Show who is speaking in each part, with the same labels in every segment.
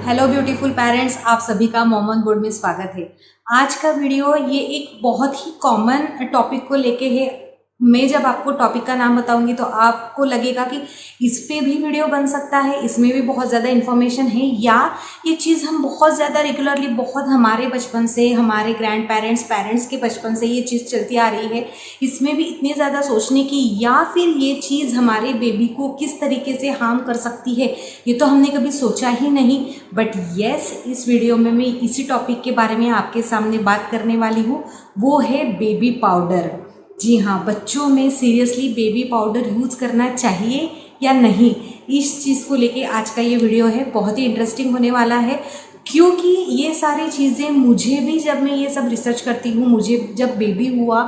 Speaker 1: Hello beautiful parents, आप सभी का मोमन बोर्ड में स्वागत है। आज का वीडियो ये एक बहुत ही कॉमन टॉपिक को लेके है। मैं जब आपको टॉपिक का नाम बताऊंगी तो आपको लगेगा कि इस पे भी वीडियो बन सकता है, इसमें भी बहुत ज़्यादा इन्फॉर्मेशन है, या ये चीज़ हम बहुत ज़्यादा रेगुलरली बहुत हमारे बचपन से, हमारे ग्रैंड पेरेंट्स के बचपन से ये चीज़ चलती आ रही है, इसमें भी इतनी ज़्यादा सोचने की, या फिर ये चीज़ हमारे बेबी को किस तरीके से हार्म कर सकती है, ये तो हमने कभी सोचा ही नहीं। बट येस, इस वीडियो में मैं इसी टॉपिक के बारे में आपके सामने बात करने वाली हूँ, वो है बेबी पाउडर। जी हाँ, बच्चों में सीरियसली बेबी पाउडर यूज़ करना चाहिए या नहीं, इस चीज़ को लेके आज का ये वीडियो है। बहुत ही इंटरेस्टिंग होने वाला है, क्योंकि ये सारी चीज़ें मुझे भी, जब मैं ये सब रिसर्च करती हूँ, मुझे जब बेबी हुआ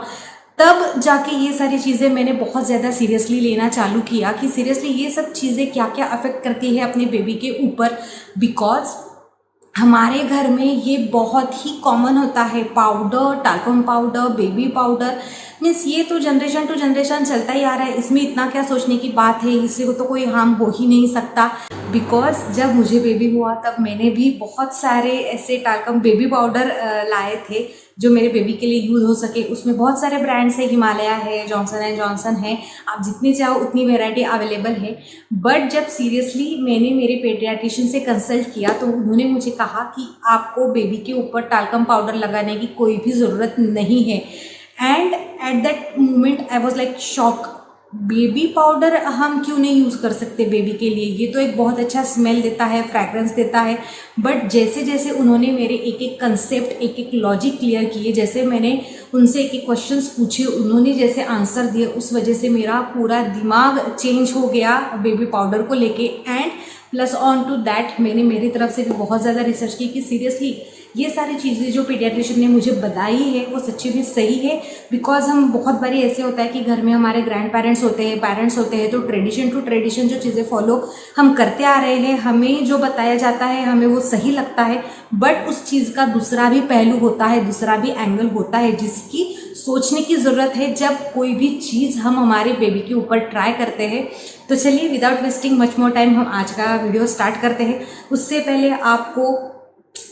Speaker 1: तब जाके ये सारी चीज़ें मैंने बहुत ज़्यादा सीरियसली लेना चालू किया कि सीरियसली ये सब चीज़ें क्या क्या अफेक्ट करती है अपने बेबी के ऊपर। बिकॉज हमारे घर में ये बहुत ही कॉमन होता है, powder, talcum powder, baby powder, means ये तो जनरेशन टू जनरेशन चलता ही आ रहा है। इसमें इतना क्या सोचने की बात है, इससे तो कोई हार्म हो ही नहीं सकता। बिकॉज जब मुझे बेबी हुआ तब मैंने भी बहुत सारे ऐसे टाल्कम बेबी पाउडर लाए थे जो मेरे बेबी के लिए यूज़ हो सके। उसमें बहुत सारे ब्रांड्स है, हिमालय है, जॉनसन एंड जॉनसन है, आप जितनी चाहो उतनी वैरायटी अवेलेबल है। बट जब सीरियसली मैंने मेरे पेडियाट्रिशियन से कंसल्ट किया तो उन्होंने मुझे कहा कि आपको बेबी के ऊपर टाल्कम पाउडर लगाने की कोई भी ज़रूरत नहीं है। And at that moment I was like shock, baby powder हम क्यों नहीं यूज़ कर सकते बेबी के लिए, ये तो एक बहुत अच्छा स्मेल देता है, फ्रैग्रेंस देता है। बट जैसे जैसे उन्होंने मेरे एक एक कंसेप्ट, एक एक लॉजिक क्लियर किए, जैसे मैंने उनसे एक एक क्वेश्चंस पूछे, उन्होंने जैसे आंसर दिए, उस वजह से मेरा पूरा दिमाग चेंज हो गया बेबी पाउडर को लेके। And plus on to that मैंने मेरी तरफ से भी बहुत ज़्यादा रिसर्च की कि सीरियसली ये सारी चीज़ें जो पीडियाट्रिशियन ने मुझे बताई है वो सच्ची भी सही है। बिकॉज हम बहुत बारी ऐसे होता है कि घर में हमारे ग्रैंड पेरेंट्स होते हैं, पेरेंट्स होते हैं, तो ट्रेडिशन टू ट्रेडिशन जो चीज़ें फॉलो हम करते आ रहे हैं, हमें जो बताया जाता है हमें वो सही लगता है। बट उस चीज़ का दूसरा भी पहलू होता है, दूसरा भी एंगल होता है जिसकी सोचने की ज़रूरत है जब कोई भी चीज़ हम हमारे बेबी के ऊपर ट्राई करते हैं। तो चलिए without wasting much more time हम आज का वीडियो स्टार्ट करते हैं। उससे पहले आपको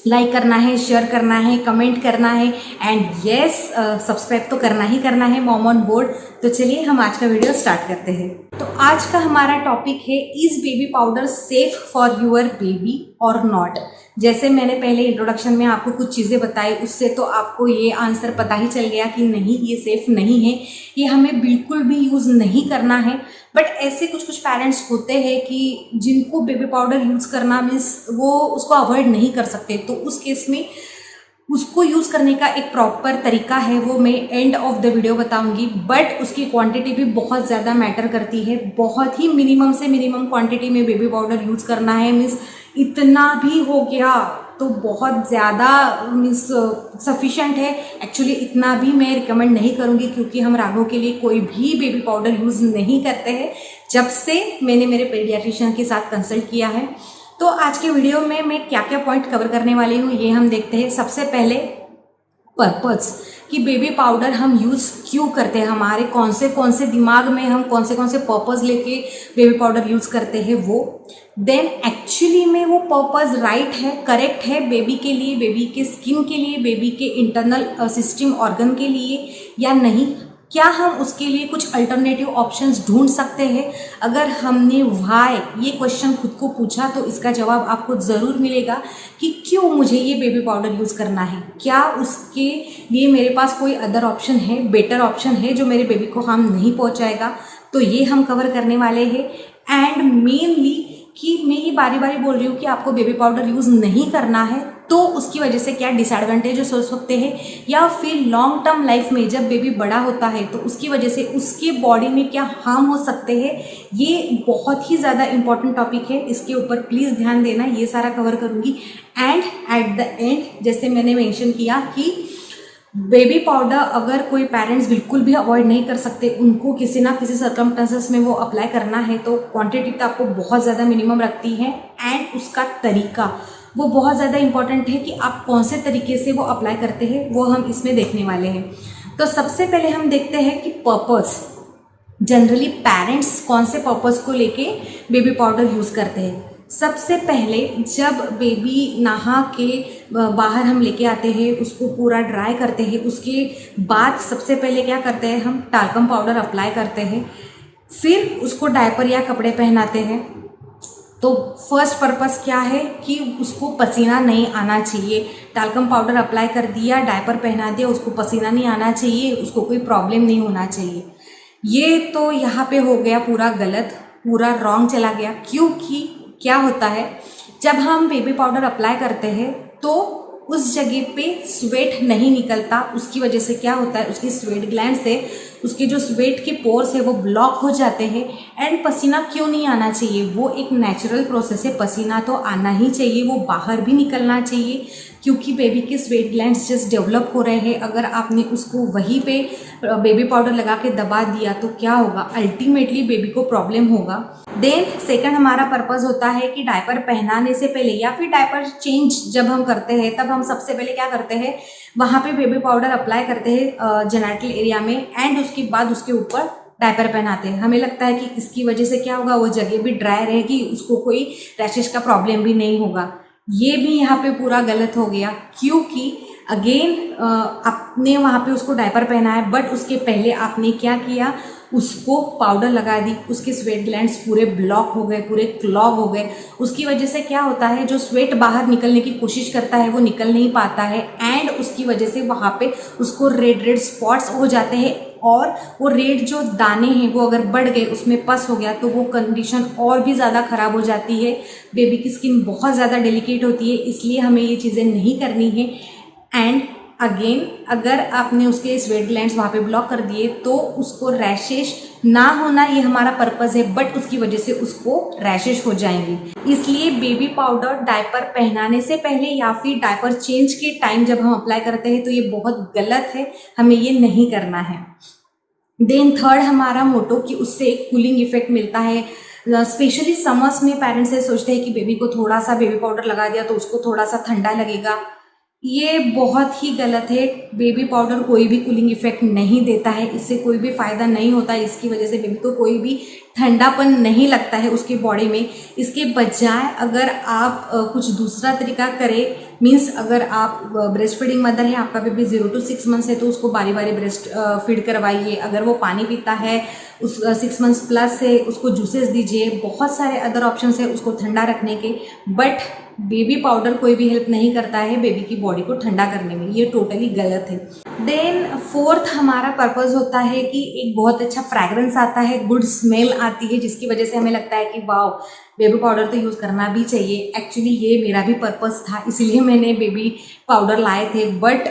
Speaker 1: लाइक करना है, शेयर करना है, कमेंट करना है, एंड येस सब्सक्राइब तो करना ही करना है मॉम ऑन बोर्ड। तो चलिए हम आज का वीडियो स्टार्ट करते हैं। तो आज का हमारा टॉपिक है, is baby powder safe for your baby और नॉट। जैसे मैंने पहले इंट्रोडक्शन में आपको कुछ चीज़ें बताई, उससे तो आपको ये आंसर पता ही चल गया कि नहीं, ये सेफ़ नहीं है, ये हमें बिल्कुल भी यूज़ नहीं करना है। बट ऐसे कुछ कुछ पेरेंट्स होते हैं कि जिनको बेबी पाउडर यूज़ करना मीन्स वो उसको अवॉइड नहीं कर सकते, तो उस केस में उसको यूज़ करने का एक प्रॉपर तरीका है, वो मैं एंड ऑफ द वीडियो बताऊंगी। बट उसकी क्वांटिटी भी बहुत ज़्यादा मैटर करती है, बहुत ही मिनिमम से मिनिमम क्वांटिटी में बेबी पाउडर यूज़ करना है। मीन्स इतना भी हो गया तो बहुत ज़्यादा मीन्स सफिशेंट है। एक्चुअली इतना भी मैं रिकमेंड नहीं करूँगी, क्योंकि हम राघव के लिए कोई भी बेबी पाउडर यूज़ नहीं करते हैं जब से मैंने मेरे पेडियाट्रिशियन के साथ कंसल्ट किया है। तो आज के वीडियो में मैं क्या क्या पॉइंट कवर करने वाली हूँ ये हम देखते हैं। सबसे पहले पर्पस, कि बेबी पाउडर हम यूज़ क्यों करते हैं, हमारे कौन से दिमाग में हम कौन से पर्पस लेके बेबी पाउडर यूज़ करते हैं वो। देन एक्चुअली में वो पर्पस राइट है, करेक्ट है बेबी के लिए, बेबी के स्किन के लिए, बेबी के इंटरनल सिस्टम ऑर्गन के लिए या नहीं। क्या हम उसके लिए कुछ अल्टरनेटिव ऑप्शंस ढूंढ सकते हैं। अगर हमने व्हाई ये क्वेश्चन खुद को पूछा तो इसका जवाब आपको ज़रूर मिलेगा कि क्यों मुझे ये बेबी पाउडर यूज़ करना है, क्या उसके लिए मेरे पास कोई अदर ऑप्शन है, बेटर ऑप्शन है जो मेरे बेबी को हार्म नहीं पहुंचाएगा। तो ये हम कवर करने वाले हैं। एंड मेनली कि मैं ये बारी बारी बोल रही हूँ कि आपको बेबी पाउडर यूज़ नहीं करना है तो उसकी वजह से क्या डिसएडवांटेजेस हो सकते हैं, या फिर लॉन्ग टर्म लाइफ में जब बेबी बड़ा होता है तो उसकी वजह से उसके बॉडी में क्या हार्म हो सकते हैं। ये बहुत ही ज़्यादा इंपॉर्टेंट टॉपिक है, इसके ऊपर प्लीज़ ध्यान देना, ये सारा कवर करूँगी। एंड एट द एंड जैसे मैंने मेंशन किया कि बेबी पाउडर अगर कोई पेरेंट्स बिल्कुल भी अवॉइड नहीं कर सकते, उनको किसी ना किसी सर्कमस्टेंसेस में वो अप्लाई करना है, तो क्वांटिटी तो आपको बहुत ज़्यादा मिनिमम रखती है। एंड उसका तरीका वो बहुत ज़्यादा इंपॉर्टेंट है कि आप कौन से तरीके से वो अप्लाई करते हैं, वो हम इसमें देखने वाले हैं। तो सबसे पहले हम देखते हैं कि पर्पस, जनरली पेरेंट्स कौन से पर्पस को लेके बेबी पाउडर यूज़ करते हैं। सबसे पहले जब बेबी नहा के बाहर हम लेके आते हैं, उसको पूरा ड्राई करते हैं, उसके बाद सबसे पहले क्या करते हैं, हम टाल्कम पाउडर अप्लाई करते हैं, फिर उसको डायपर या कपड़े पहनाते हैं। तो फर्स्ट पर्पस क्या है कि उसको पसीना नहीं आना चाहिए। टाल्कम पाउडर अप्लाई कर दिया, डायपर पहना दिया, उसको पसीना नहीं आना चाहिए, उसको कोई प्रॉब्लम नहीं होना चाहिए। ये तो यहाँ पे हो गया पूरा गलत, पूरा रॉन्ग चला गया। क्योंकि क्या होता है, जब हम बेबी पाउडर अप्लाई करते हैं तो उस जगह पे स्वेट नहीं निकलता। उसकी वजह से क्या होता है, उसकी स्वेट ग्लैंड से उसके जो स्वेट के पोर्स है वो ब्लॉक हो जाते हैं। एंड पसीना क्यों नहीं आना चाहिए, वो एक नेचुरल प्रोसेस है, पसीना तो आना ही चाहिए, वो बाहर भी निकलना चाहिए, क्योंकि बेबी के स्वेट ग्लैंड्स जस्ट डेवलप हो रहे हैं। अगर आपने उसको वहीं पे बेबी पाउडर लगा के दबा दिया तो क्या होगा, अल्टीमेटली बेबी को प्रॉब्लम होगा। देन सेकंड हमारा पर्पस होता है कि डायपर पहनाने से पहले या फिर डायपर चेंज जब हम करते हैं, तब हम सबसे पहले क्या करते हैं, वहाँ पे बेबी पाउडर अप्लाई करते हैं जेनिटल एरिया में, एंड उसके बाद उसके ऊपर डायपर पहनाते हैं। हमें लगता है कि इसकी वजह से क्या होगा, वो जगह भी ड्राई रहेगी, उसको कोई रैशेस का प्रॉब्लम भी नहीं होगा। ये भी यहाँ पे पूरा गलत हो गया, क्योंकि अगेन आपने वहाँ पे उसको डायपर पहना है, बट उसके पहले आपने क्या किया, उसको पाउडर लगा दी, उसके स्वेट ग्लैंड्स पूरे ब्लॉक हो गए, पूरे क्लॉग हो गए। उसकी वजह से क्या होता है, जो स्वेट बाहर निकलने की कोशिश करता है वो निकल नहीं पाता है, एंड उसकी वजह से वहाँ पे उसको रेड रेड स्पॉट्स हो जाते हैं, और वो रेड जो दाने हैं वो अगर बढ़ गए, उसमें पस हो गया, तो वो कंडीशन और भी ज़्यादा ख़राब हो जाती है। बेबी की स्किन बहुत ज़्यादा डेलिकेट होती है, इसलिए हमें ये चीज़ें नहीं करनी है। एंड अगेन अगर आपने उसके स्वेट ग्लैंड्स वहाँ पे ब्लॉक कर दिए तो उसको रैशेस ना होना, ये हमारा पर्पस है, बट उसकी वजह से उसको रैशेस हो जाएंगे। इसलिए बेबी पाउडर डायपर पहनाने से पहले या फिर डायपर चेंज के टाइम जब हम अप्लाई करते हैं तो ये बहुत गलत है, हमें ये नहीं करना है। देन थर्ड हमारा मोटो कि उससे एक कूलिंग इफेक्ट मिलता है। स्पेशली समर्स में पेरेंट्स ये सोचते हैं कि बेबी को थोड़ा सा बेबी पाउडर लगा दिया तो उसको थोड़ा सा ठंडा लगेगा। ये बहुत ही गलत है। बेबी पाउडर कोई भी कूलिंग इफेक्ट नहीं देता है, इससे कोई भी फ़ायदा नहीं होता है, इसकी वजह से बेबी को कोई भी ठंडापन नहीं लगता है उसकी बॉडी में। इसके बजाय अगर आप कुछ दूसरा तरीका करें, मीन्स अगर आप ब्रेस्ट फीडिंग मदर है, आपका बेबी 0 to 6 मंथ्स है, तो उसको बारी बारी ब्रेस्ट फीड करवाइए। अगर वो पानी पीता है, उस 6 मंथ्स प्लस है, उसको जूसेस दीजिए। बहुत सारे अदर ऑप्शंस है उसको ठंडा रखने के, बट बेबी पाउडर कोई भी हेल्प नहीं करता है बेबी की बॉडी को ठंडा करने में, ये टोटली गलत है। देन फोर्थ हमारा पर्पस होता है कि एक बहुत अच्छा फ्रैग्रेंस आता है, गुड स्मेल आती है, जिसकी वजह से हमें लगता है कि वाओ बेबी पाउडर तो यूज़ करना भी चाहिए। एक्चुअली ये मेरा भी पर्पस था, इसलिए मैंने बेबी पाउडर लाए थे, बट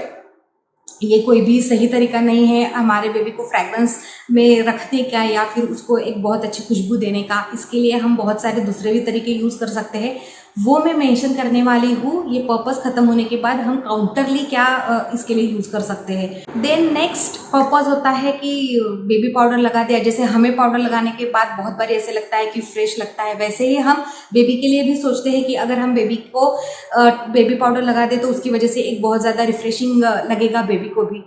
Speaker 1: ये कोई भी सही तरीका नहीं है हमारे बेबी को फ्रैग्रेंस में रखने का या फिर उसको एक बहुत अच्छी खुशबू देने का। इसके लिए हम बहुत सारे दूसरे भी तरीके यूज़ कर सकते हैं, वो मैं मेंशन करने वाली हूँ। ये पर्पस ख़त्म होने के बाद हम काउंटरली क्या इसके लिए यूज़ कर सकते हैं। देन नेक्स्ट पर्पस होता है कि बेबी पाउडर लगा दिया, जैसे हमें पाउडर लगाने के बाद बहुत बार ऐसे लगता है कि फ्रेश लगता है, वैसे ही हम बेबी के लिए भी सोचते हैं कि अगर हम बेबी को बेबी पाउडर लगा दें तो उसकी वजह से एक बहुत ज़्यादा रिफ्रेशिंग लगेगा बेबी को भी।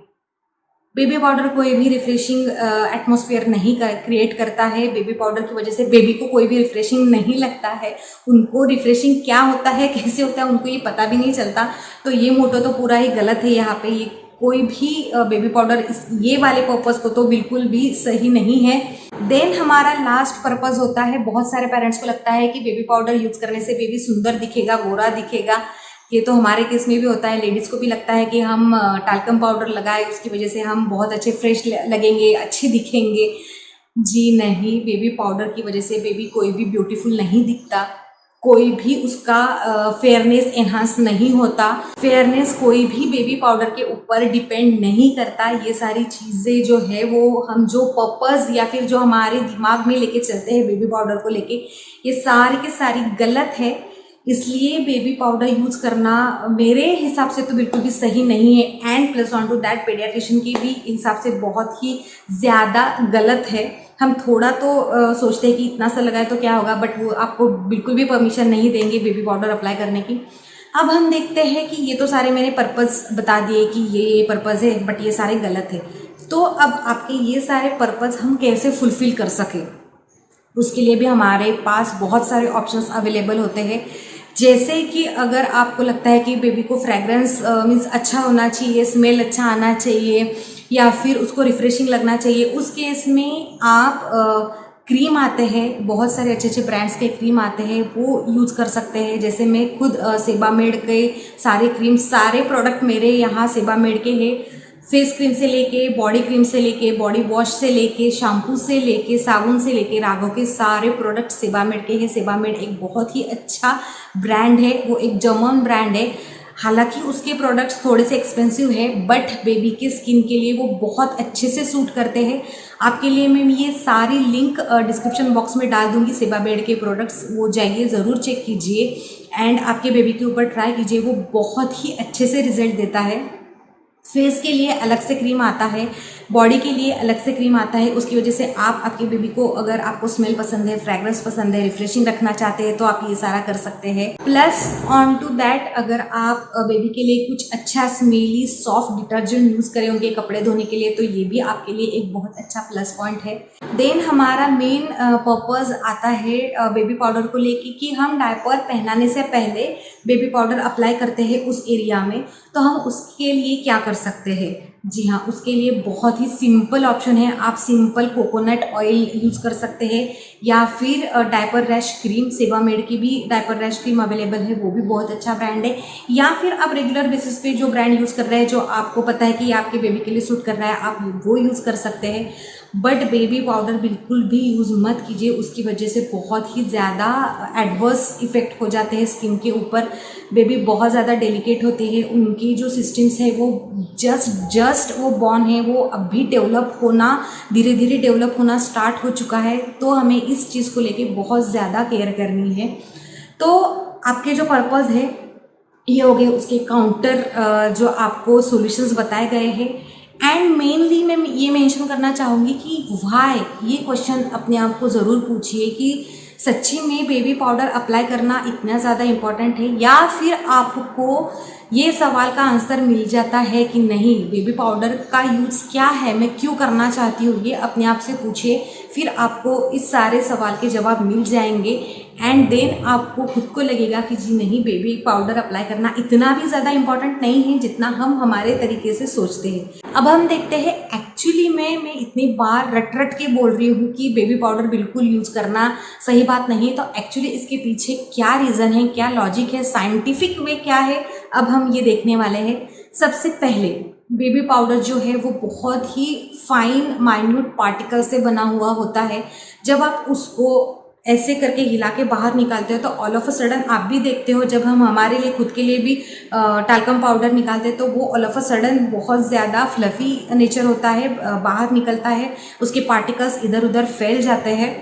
Speaker 1: बेबी पाउडर कोई भी रिफ्रेशिंग एटमॉस्फेयर नहीं क्रिएट करता है। बेबी पाउडर की वजह से बेबी को कोई भी रिफ्रेशिंग नहीं लगता है, उनको रिफ्रेशिंग क्या होता है, कैसे होता है, उनको ये पता भी नहीं चलता। तो ये मोटो तो पूरा ही गलत है यहाँ पे। ये कोई भी बेबी पाउडर ये वाले पर्पस को तो बिल्कुल भी सही नहीं है। देन हमारा लास्ट पर्पस होता है, बहुत सारे पेरेंट्स को लगता है कि बेबी पाउडर यूज़ करने से बेबी सुंदर दिखेगा, गोरा दिखेगा। ये तो हमारे केस में भी होता है, लेडीज़ को भी लगता है कि हम टाल्कम पाउडर लगाए, उसकी वजह से हम बहुत अच्छे फ्रेश लगेंगे, अच्छे दिखेंगे। जी नहीं, बेबी पाउडर की वजह से बेबी कोई भी ब्यूटीफुल नहीं दिखता, कोई भी उसका फेयरनेस एनहांस नहीं होता। फेयरनेस कोई भी बेबी पाउडर के ऊपर डिपेंड नहीं करता। ये सारी चीज़ें जो है वो हम जो पर्पस या फिर जो हमारे दिमाग में लेके चलते हैं बेबी पाउडर को लेके, ये सारी की सारी गलत है। इसलिए बेबी पाउडर यूज़ करना मेरे हिसाब से तो बिल्कुल भी सही नहीं है। And plus on to that paediatrician की भी हिसाब से बहुत ही ज़्यादा गलत है। हम थोड़ा तो सोचते हैं कि इतना सा लगाए तो क्या होगा, बट वो आपको बिल्कुल भी परमिशन नहीं देंगे बेबी पाउडर अप्लाई करने की। अब हम देखते हैं कि ये तो सारे मैंने पर्पस बता दिए कि ये पर्पस है, बट ये सारे गलत है। तो अब आपके ये सारे पर्पस हम कैसे फुलफिल कर सकें। उसके लिए भी हमारे पास बहुत सारे ऑप्शंस अवेलेबल होते हैं। जैसे कि अगर आपको लगता है कि बेबी को फ्रेगरेंस मीन्स अच्छा होना चाहिए, स्मेल अच्छा आना चाहिए, या फिर उसको रिफ्रेशिंग लगना चाहिए, उस केस में आप क्रीम आते हैं, बहुत सारे अच्छे अच्छे ब्रांड्स के क्रीम आते हैं, वो यूज़ कर सकते हैं। जैसे मैं खुद सेबामेड के सारे क्रीम, सारे प्रोडक्ट मेरे यहाँ सेबामेड के हैं। फेस क्रीम से लेके, बॉडी क्रीम से लेके, बॉडी वॉश से लेके, शैम्पू से लेके, साबुन से लेके, राघव के सारे प्रोडक्ट सेबामेड के हैं। सेबामेड एक बहुत ही अच्छा ब्रांड है, वो एक जर्मन ब्रांड है। हालांकि उसके प्रोडक्ट्स थोड़े से एक्सपेंसिव है, बट बेबी के स्किन के लिए वो बहुत अच्छे से सूट करते हैं। आपके लिए मैं ये सारी लिंक डिस्क्रिप्शन बॉक्स में डाल दूंगी, सेबामेड के प्रोडक्ट्स, वो जाइए ज़रूर चेक कीजिए एंड आपके बेबी के ऊपर ट्राई कीजिए, वो बहुत ही अच्छे से रिजल्ट देता है। फेस के लिए अलग से क्रीम आता है, बॉडी के लिए अलग से क्रीम आता है। उसकी वजह से आप आपके बेबी को, अगर आपको स्मेल पसंद है, फ्रेग्रेंस पसंद है, रिफ्रेशिंग रखना चाहते हैं, तो आप ये सारा कर सकते हैं। प्लस ऑन टू दैट, अगर आप बेबी के लिए कुछ अच्छा स्मेली सॉफ्ट डिटर्जेंट यूज़ करें उनके कपड़े धोने के लिए, तो ये भी आपके लिए एक बहुत अच्छा प्लस पॉइंट है। देन हमारा मेन पर्पज़ आता है बेबी पाउडर को लेके कि हम डायपर पहनाने से पहले बेबी पाउडर अप्लाई करते हैं उस एरिया में, तो हम उसके लिए क्या कर सकते हैं। जी हाँ, उसके लिए बहुत ही सिंपल ऑप्शन है। आप सिंपल कोकोनट ऑयल यूज़ कर सकते हैं, या फिर डायपर रैश क्रीम, सेबामेड की भी डायपर रैश क्रीम अवेलेबल है, वो भी बहुत अच्छा ब्रांड है। या फिर आप रेगुलर बेसिस पे जो ब्रांड यूज़ कर रहे हैं, जो आपको पता है कि ये आपके बेबी के लिए सूट कर रहा है, आप वो यूज़ कर सकते हैं। बट बेबी पाउडर बिल्कुल भी यूज़ मत कीजिए, उसकी वजह से बहुत ही ज़्यादा एडवर्स इफ़ेक्ट हो जाते हैं स्किन के ऊपर। बेबी बहुत ज़्यादा डेलिकेट होते हैं, उनकी जो सिस्टम्स है वो जस्ट वो बॉर्न है, वो अभी डेवलप होना, धीरे धीरे डेवलप होना स्टार्ट हो चुका है। तो हमें इस चीज़ को लेके बहुत ज़्यादा केयर करनी है। तो आपके जो पर्पज़ है ये हो गए उसके काउंटर जो आपको सॉल्यूशंस बताए गए हैं। एंड मेनली मैं ये मेंशन करना चाहूँगी कि व्हाई, ये क्वेश्चन अपने आप को ज़रूर पूछिए कि सच्ची में बेबी पाउडर अप्लाई करना इतना ज़्यादा इम्पॉर्टेंट है, या फिर आपको ये सवाल का आंसर मिल जाता है कि नहीं, बेबी पाउडर का यूज़ क्या है, मैं क्यों करना चाहती हूँ, ये अपने आप से पूछिए। फिर आपको इस सारे सवाल के जवाब मिल जाएंगे एंड देन आपको खुद को लगेगा कि जी नहीं, बेबी पाउडर अप्लाई करना इतना भी ज़्यादा इम्पॉर्टेंट नहीं है जितना हम हमारे तरीके से सोचते हैं। अब हम देखते हैं एक्चुअली में, मैं इतनी बार रट रट के बोल रही हूँ कि बेबी पाउडर बिल्कुल यूज़ करना सही बात नहीं है, तो एक्चुअली इसके पीछे क्या रीज़न है, क्या लॉजिक है, साइंटिफिक वे क्या है, अब हम ये देखने वाले हैं। सबसे पहले बेबी पाउडर जो है वो बहुत ही फाइन माइन्यूट पार्टिकल से बना हुआ होता है। जब आप उसको ऐसे करके हिला के बाहर निकालते हो तो ऑल ऑफ अ सडन आप भी देखते हो, जब हम हमारे लिए खुद के लिए भी टाल्कम पाउडर निकालते हैं तो वो ऑल ऑफ अ सडन बहुत ज़्यादा फ्लफी नेचर होता है, बाहर निकलता है, उसके पार्टिकल्स इधर उधर फैल जाते हैं।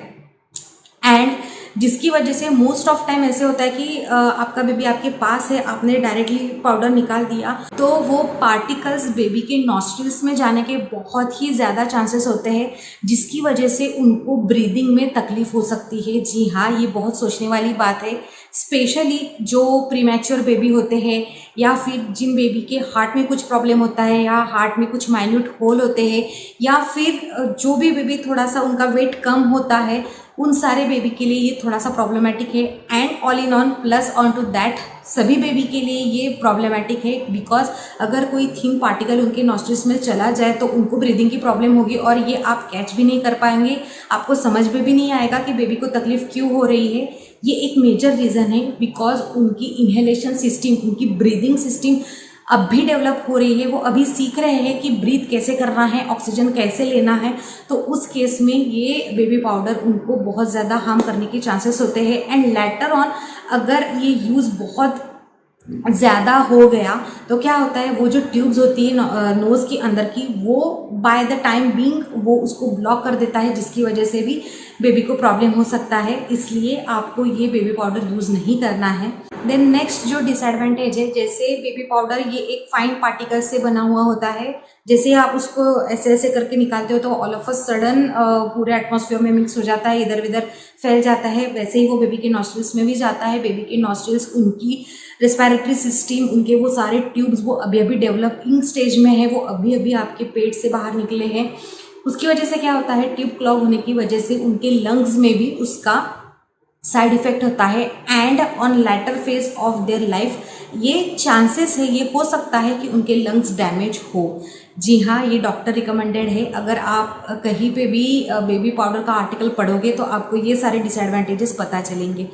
Speaker 1: एंड जिसकी वजह से मोस्ट ऑफ टाइम ऐसे होता है कि आपका बेबी आपके पास है, आपने डायरेक्टली पाउडर निकाल दिया तो वो पार्टिकल्स बेबी के नॉस्ट्रिल्स में जाने के बहुत ही ज़्यादा चांसेस होते हैं, जिसकी वजह से उनको ब्रीदिंग में तकलीफ हो सकती है। जी हाँ, ये बहुत सोचने वाली बात है, स्पेशली जो प्रीमैच्योर बेबी होते हैं, या फिर जिन बेबी के हार्ट में कुछ प्रॉब्लम होता है, या हार्ट में कुछ माइन्यूट होल होते हैं, या फिर जो भी बेबी थोड़ा सा उनका वेट कम होता है, उन सारे बेबी के लिए ये थोड़ा सा प्रॉब्लमेटिक है। And all in on plus on to that सभी बेबी के लिए ये प्रॉब्लमेटिक है, बिकॉज अगर कोई थिन पार्टिकल उनके नॉस्ट्रिल्स में चला जाए तो उनको ब्रीदिंग की प्रॉब्लम होगी, और ये आप कैच भी नहीं कर पाएंगे, आपको समझ में भी नहीं आएगा कि बेबी को तकलीफ क्यों हो रही है। ये एक मेजर रीज़न है, बिकॉज उनकी इनहेलेशन सिस्टम, उनकी ब्रीदिंग सिस्टम अब भी डेवलप हो रही है, वो अभी सीख रहे हैं कि ब्रीथ कैसे करना है, ऑक्सीजन कैसे लेना है। तो उस केस में ये बेबी पाउडर उनको बहुत ज़्यादा हार्म करने के चांसेस होते हैं। एंड लेटर ऑन अगर ये यूज़ बहुत ज़्यादा हो गया तो क्या होता है, वो जो ट्यूब्स होती है नोज़ के अंदर की, वो बाय द टाइम बीइंग वो उसको ब्लॉक कर देता है, जिसकी वजह से भी बेबी को प्रॉब्लम हो सकता है। इसलिए आपको ये बेबी पाउडर यूज़ नहीं करना है। देन नेक्स्ट जो डिसएडवांटेज है, जैसे बेबी पाउडर ये एक फाइन पार्टिकल से बना हुआ होता है, जैसे आप उसको ऐसे ऐसे करके निकालते हो तो ऑल ऑफ अ सडन पूरे एटमॉस्फेयर में मिक्स हो जाता है, इधर उधर फैल जाता है। वैसे ही वो बेबी के नॉस्ट्रिल्स में भी जाता है। बेबी के नॉस्ट्रिल्स, उनकी रेस्पिरेटरी सिस्टम, उनके वो सारे ट्यूब्स वो अभी अभी डेवलपिंग स्टेज में है, वो अभी अभी आपके पेट से बाहर निकले हैं। उसकी वजह से क्या होता है, ट्यूब क्लॉग होने की वजह से उनके लंग्स में भी उसका साइड इफेक्ट होता है। And on later phase of their life ये चांसेस है, ये हो सकता है कि उनके लंग्स डैमेज हो। जी हाँ, ये डॉक्टर रिकमेंडेड है। अगर आप कहीं पे भी बेबी पाउडर का आर्टिकल पढ़ोगे तो आपको ये सारे डिसएडवांटेजेस पता चलेंगे।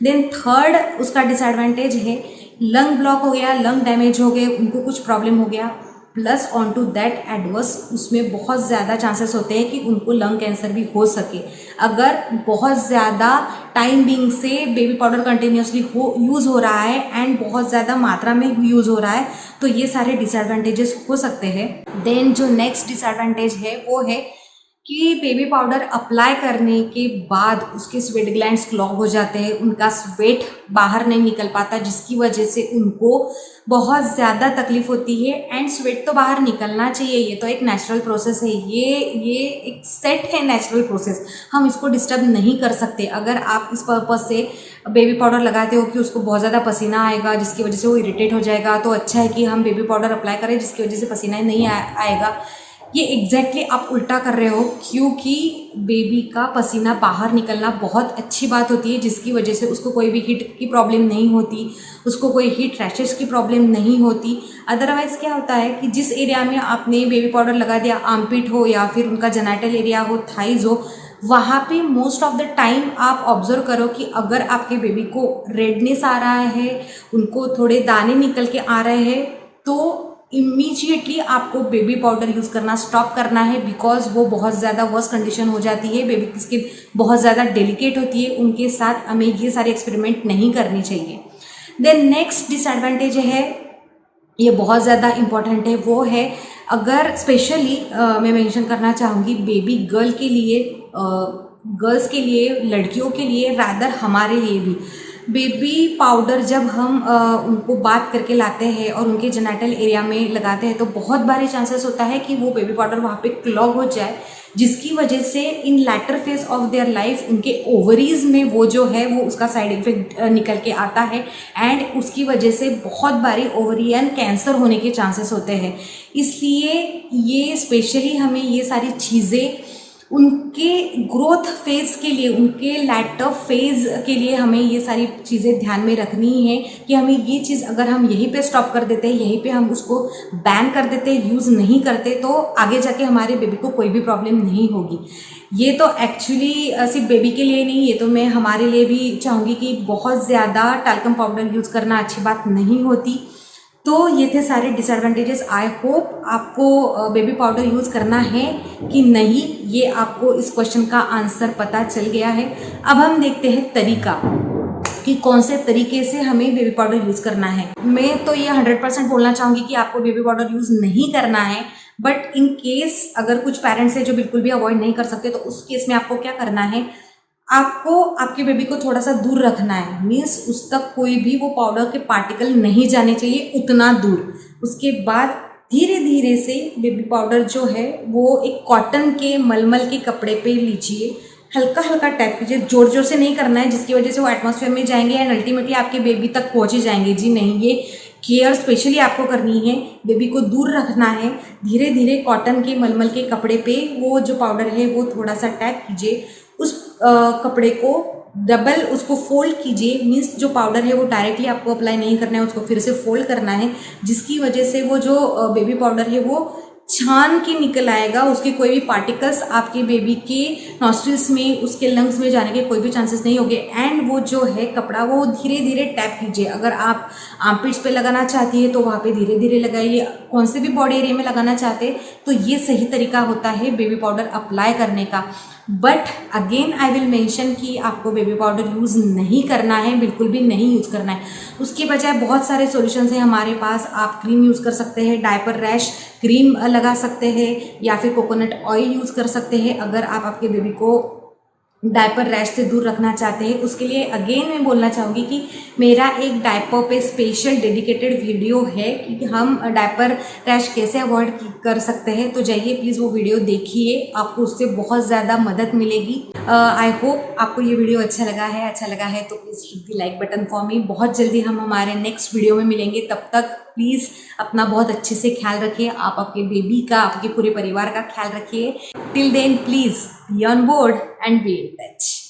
Speaker 1: देन थर्ड उसका डिसएडवांटेज है, लंग ब्लॉक हो गया, लंग डैमेज हो गए, उनको कुछ प्रॉब्लम हो गया, plus on to that adverse उसमें बहुत ज़्यादा चांसेस होते हैं कि उनको लंग कैंसर भी हो सके। अगर बहुत ज़्यादा टाइम बिंग से बेबी पाउडर कंटिन्यूसली यूज़ हो रहा है एंड बहुत ज़्यादा मात्रा में यूज़ हो रहा है तो ये सारे डिसएडवांटेजेस हो सकते हैं। देन जो नेक्स्ट डिसएडवांटेज है वो है कि बेबी पाउडर अप्लाई करने के बाद उसके स्वेट ग्लैंड्स क्लॉग हो जाते हैं, उनका स्वेट बाहर नहीं निकल पाता, जिसकी वजह से उनको बहुत ज़्यादा तकलीफ होती है। एंड स्वेट तो बाहर निकलना चाहिए, ये तो एक नेचुरल प्रोसेस है, ये एक सेट है नेचुरल प्रोसेस, हम इसको डिस्टर्ब नहीं कर सकते। अगर आप इस पर्पज़ से बेबी पाउडर लगाते हो कि उसको बहुत ज़्यादा पसीना आएगा जिसकी वजह से वो इरिटेट हो जाएगा, तो अच्छा है कि हम बेबी पाउडर अप्लाई करें जिसकी वजह से पसीना नहीं आएगा। ये एग्जैक्टली आप उल्टा कर रहे हो, क्योंकि बेबी का पसीना बाहर निकलना बहुत अच्छी बात होती है जिसकी वजह से उसको कोई भी हीट की प्रॉब्लम नहीं होती, उसको कोई हीट रैशेस की प्रॉब्लम नहीं होती। अदरवाइज़ क्या होता है कि जिस एरिया में आपने बेबी पाउडर लगा दिया, आर्मपिट हो या फिर उनका जेनिटल एरिया हो, थाइज हो, वहाँ पे मोस्ट ऑफ द टाइम आप ऑब्जर्व करो कि अगर आपके बेबी को रेडनेस आ रहा है, उनको थोड़े दाने निकल के आ रहे हैं, तो इमीजिएटली आपको बेबी पाउडर यूज़ करना स्टॉप करना है, बिकॉज वो बहुत ज़्यादा वर्स कंडीशन हो जाती है, बेबी की स्किन बहुत ज़्यादा डेलिकेट होती है, उनके साथ हमें ये सारे एक्सपेरिमेंट नहीं करने चाहिए। देन नेक्स्ट डिसएडवांटेज है, ये बहुत ज़्यादा इम्पॉर्टेंट है, वो है अगर स्पेशली मैं मेंशन करना चाहूँगी बेबी गर्ल के लिए, गर्ल्स के लिए, लड़कियों के लिए, रादर हमारे लिए भी, बेबी पाउडर जब हम उनको बात करके लाते हैं और उनके जेनिटल एरिया में लगाते हैं तो बहुत बारी चांसेस होता है कि वो बेबी पाउडर वहाँ पे क्लॉग हो जाए, जिसकी वजह से in later phase of their life उनके ओवरीज में वो जो है वो उसका साइड इफेक्ट निकल के आता है एंड उसकी वजह से बहुत बारी ओवरियन कैंसर होने के चांसेस होते हैं। इसलिए ये स्पेशली हमें ये सारी चीज़ें उनके ग्रोथ फेज़ के लिए, उनके लैटर फेज़ के लिए हमें ये सारी चीज़ें ध्यान में रखनी है कि हमें ये चीज़ अगर हम यहीं पे स्टॉप कर देते हैं, यहीं पे हम उसको बैन कर देते, यूज़ नहीं करते, तो आगे जाके हमारे बेबी को कोई भी प्रॉब्लम नहीं होगी। ये तो एक्चुअली सिर्फ बेबी के लिए नहीं, ये तो मैं हमारे लिए भी चाहूँगी कि बहुत ज़्यादा टैल्कम पाउडर यूज़ करना अच्छी बात नहीं होती। तो ये थे सारे डिसएडवांटेजेस। आई होप आपको बेबी पाउडर यूज़ करना है कि नहीं, ये आपको इस क्वेश्चन का आंसर पता चल गया है। अब हम देखते हैं तरीका कि कौन से तरीके से हमें बेबी पाउडर यूज़ करना है। मैं तो ये 100% बोलना चाहूँगी कि आपको बेबी पाउडर यूज़ नहीं करना है, बट इन केस अगर कुछ पेरेंट्स हैं जो बिल्कुल भी अवॉइड नहीं कर सकते, तो उस केस में आपको क्या करना है, आपको आपके बेबी को थोड़ा सा दूर रखना है, मीन्स उस तक कोई भी वो पाउडर के पार्टिकल नहीं जाने चाहिए, उतना दूर। उसके बाद धीरे धीरे से बेबी पाउडर जो है वो एक कॉटन के मलमल के कपड़े पे लीजिए, हल्का हल्का टैप कीजिए, जोर जोर से नहीं करना है जिसकी वजह से वो एटमॉस्फेयर में जाएंगे एंड अल्टीमेटली आपके बेबी तक पहुँचे जाएंगे। जी नहीं, ये केयर स्पेशली आपको करनी है, बेबी को दूर रखना है। धीरे धीरे कॉटन के मलमल के कपड़े पे वो जो पाउडर है वो थोड़ा सा टैप कीजिए, उस कपड़े को डबल उसको फोल्ड कीजिए, मीन्स जो पाउडर है वो डायरेक्टली आपको अप्लाई नहीं करना है, उसको फिर से फोल्ड करना है, जिसकी वजह से वो जो बेबी पाउडर है वो छान के निकल आएगा, उसके कोई भी पार्टिकल्स आपके बेबी के नॉस्ट्रिल्स में, उसके लंग्स में जाने के कोई भी चांसेस नहीं होंगे। एंड वो जो है कपड़ा वो धीरे धीरे टैप कीजिए। अगर आप आर्मपिट्स पे लगाना चाहती है तो वहाँ पे धीरे धीरे लगाइए, कौन से भी बॉडी एरिया में लगाना चाहते हैं तो ये सही तरीका होता है बेबी पाउडर अप्लाई करने का। But again I will mention कि आपको बेबी पाउडर यूज़ नहीं करना है, बिल्कुल भी नहीं यूज़ करना है। उसके बजाय बहुत सारे सॉल्यूशंस हैं हमारे पास, आप क्रीम यूज़ कर सकते हैं, डायपर रैश क्रीम लगा सकते हैं या फिर कोकोनट ऑयल यूज़ कर सकते हैं अगर आप आपके बेबी को डायपर रैश से दूर रखना चाहते हैं, उसके लिए अगेन मैं बोलना चाहूँगी कि मेरा एक डायपर पे स्पेशल डेडिकेटेड वीडियो है कि हम डायपर रैश कैसे अवॉइड कर सकते हैं। तो जाइए प्लीज़ वो वीडियो देखिए, आपको उससे बहुत ज़्यादा मदद मिलेगी। आई होप आपको ये वीडियो अच्छा लगा है तो please hit the like button for me. बहुत जल्दी हम हमारे नेक्स्ट वीडियो में मिलेंगे, तब तक प्लीज़ अपना बहुत अच्छे से ख्याल रखिए, आप आपके बेबी का, आपके पूरे परिवार का ख्याल रखिए। Till then please be on board and be in touch.